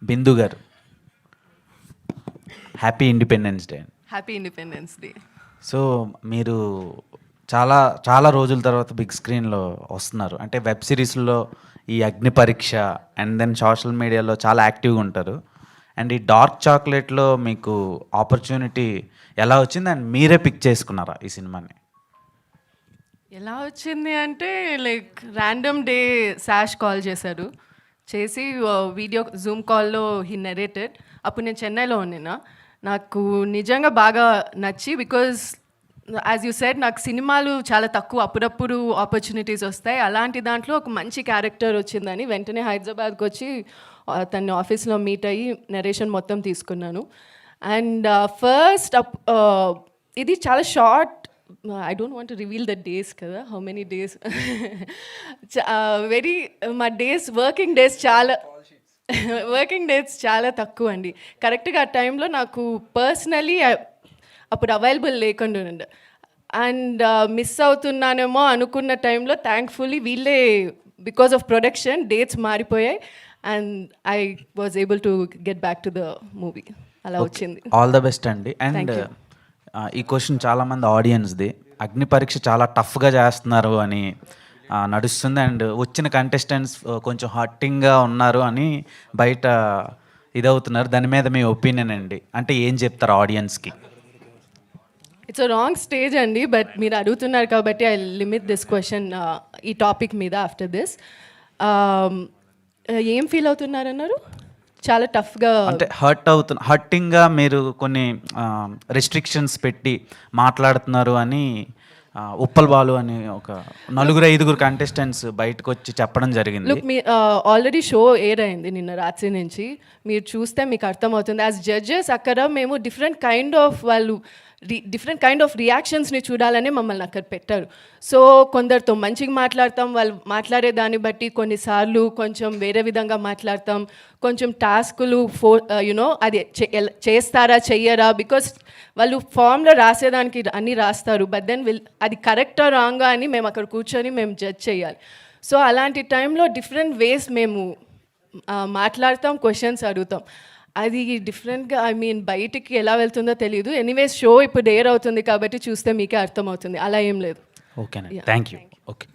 బిందు గారు, happy independence day. Happy independence day. So మీరు చాలా చాలా రోజుల తర్వాత బిగ్ స్క్రీన్లో వస్తున్నారు. అంటే వెబ్ సిరీస్లో ఈ అగ్ని పరీక్ష అండ్ దెన్ సోషల్ మీడియాలో చాలా యాక్టివ్గా ఉంటారు. అండ్ ఈ డార్క్ చాక్లెట్లో మీకు ఆపర్చునిటీ ఎలా వచ్చింది అండ్ మీరే పిక్ చేసుకున్నారా ఈ సినిమాని? ఎలా వచ్చింది అంటే లైక్ ర్యాండమ్ డే శాష్ కాల్ చేశాడు. చేసి వీడియో జూమ్ కాల్లో హీ నెరేటెడ్. అప్పుడు నేను చెన్నైలో ఉన్నాను. నాకు నిజంగా బాగా నచ్చి, బికాజ్ యాజ్ యూ సెడ్ నాకు సినిమాలు చాలా తక్కువ, అప్పుడప్పుడు ఆపర్చునిటీస్ వస్తాయి. అలాంటి దాంట్లో ఒక మంచి క్యారెక్టర్ వచ్చిందని వెంటనే హైదరాబాద్కి వచ్చి తన ఆఫీస్లో మీట్ అయ్యి నెరేషన్ మొత్తం తీసుకున్నాను. అండ్ ఫస్ట్ ఇది చాలా short. I don't want to reveal the days కదా, how many days. వెరీ మా డేస్ వర్కింగ్ డేస్ చాలా తక్కువ అండి. కరెక్ట్గా ఆ టైంలో నాకు పర్సనలీ అప్పుడు అవైలబుల్ లేకుండా ఉండే అండ్ మిస్ అవుతున్నానేమో అనుకున్న టైంలో థ్యాంక్ఫుల్లీ వీళ్ళే బికాస్ ఆఫ్ ప్రొడక్షన్ డేట్స్ మారిపోయాయి and I was able to get back to the movie. అలా వచ్చింది. ఆల్ ద బెస్ట్ అండి. అండ్ ఈ క్వశ్చన్ చాలామంది ఆడియన్స్ది, అగ్ని పరీక్ష చాలా టఫ్గా చేస్తున్నారు అని నడుస్తుంది. అండ్ వచ్చిన కంటెస్టెంట్స్ కొంచెం హర్టింగ్గా ఉన్నారు అని బయట ఇదవుతున్నారు. దాని మీద మీ ఒపీనియన్ అండి, అంటే ఏం చెప్తారు ఆడియన్స్కి? ఇట్స్ అ రాంగ్ స్టేజ్ అండి, బట్ మీరు అడుగుతున్నారు కాబట్టి ఐ లిమిట్ దిస్ క్వశ్చన్ ఈ టాపిక్ మీద. ఆఫ్టర్ దిస్ ఏం ఫీల్ అవుతున్నారన్నారు? చాలా టఫ్గా అంటే హర్టింగ్గా మీరు కొన్ని రెస్ట్రిక్షన్స్ పెట్టి మాట్లాడుతున్నారు అని ఉప్పల్ బాలు అని ఒక 4-5 కంటెస్టెంట్స్ బయటకు వచ్చి చెప్పడం జరిగింది. లుక్, మీ ఆల్రెడీ షో ఎయిర్ అయింది నిన్న రాత్రి నుంచి. మీరు చూస్తే మీకు అర్థమవుతుంది. యాజ్ జడ్జెస్ అక్కడ మేము డిఫరెంట్ కైండ్ ఆఫ్ రియాక్షన్స్ని చూడాలని మమ్మల్ని అక్కడ పెట్టారు. సో కొందరితో మంచిగా మాట్లాడతాం, వాళ్ళు మాట్లాడే దాన్ని బట్టి కొన్నిసార్లు కొంచెం వేరే విధంగా మాట్లాడతాం. కొంచెం టాస్కులు అది చేస్తారా చెయ్యరా, బికాస్ వాళ్ళు ఫామ్లో రాసేదానికి అన్నీ రాస్తారు, బట్ దెన్ అది కరెక్టా రాంగా అని మేము అక్కడ కూర్చొని మేము జడ్జ్ చేయాలి. సో అలాంటి టైంలో డిఫరెంట్ వేస్ మేము మాట్లాడతాం, క్వశ్చన్స్ అడుగుతాం. అది డిఫరెంట్గా బయటికి ఎలా వెళ్తుందో తెలియదు. ఎనీవేస్ షో ఇప్పుడు ఎయిర్ అవుతుంది కాబట్టి చూస్తే మీకే అర్థమవుతుంది. అలా ఏం లేదు. ఓకేనా, థ్యాంక్ యూ. ఓకే.